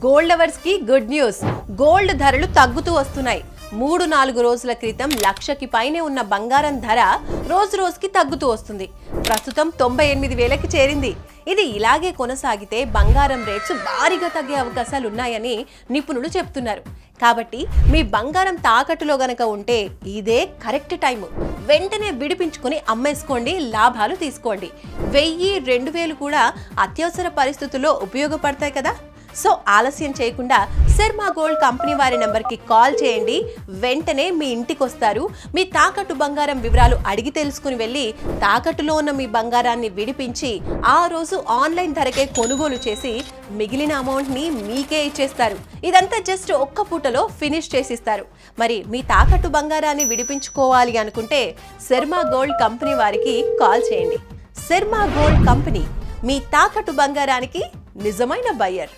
Gold lovers కి good news. Gold ధరలు తగ్గుతూ వస్తున్నాయి. 3-4 రోజుల క్రితం లక్షకి పైనే ఉన్న బంగారం ధర రోజు రోజుకి తగ్గుతూ వస్తుంది. ప్రస్తుతం 98,000కి చేరింది. ఇది ఇలాగే కొనసాగితే బంగారం రేట్స్ భారీగా తగ్గే అవకాశాలు ఉన్నాయని నిపుణులు చెప్తున్నారు. కాబట్టి మీ బంగారం తాకట్టులో గనక ఉంటే ఇదే కరెక్ట్ టైం. వెంటనే విడిపించుకొని అమ్మేసుకోండి, లాభాలు తీసుకోండి. 1000-2000 కూడా అత్యవసర పరిస్థితుల్లో ఉపయోగపడతాయి కదా. సో ఆలస్యం చేయకుండా శర్మ గోల్డ్ కంపెనీ వారి నెంబర్కి కాల్ చేయండి. వెంటనే మీ ఇంటికి వస్తారు. మీ తాకట్టు బంగారం వివరాలు అడిగి తెలుసుకుని వెళ్ళి తాకట్టులో ఉన్న మీ బంగారాన్ని విడిపించి ఆ రోజు ఆన్లైన్ ధరకే కొనుగోలు చేసి మిగిలిన అమౌంట్ని మీకే ఇచ్చేస్తారు. ఇదంతా జస్ట్ ఒక్క పూటలో ఫినిష్ చేసిస్తారు. మరి మీ తాకట్టు బంగారాన్ని విడిపించుకోవాలి అనుకుంటే శర్మ గోల్డ్ కంపెనీ వారికి కాల్ చేయండి. శర్మ గోల్డ్ కంపెనీ, మీ తాకట్టు బంగారానికి నిజమైన బయ్యర్.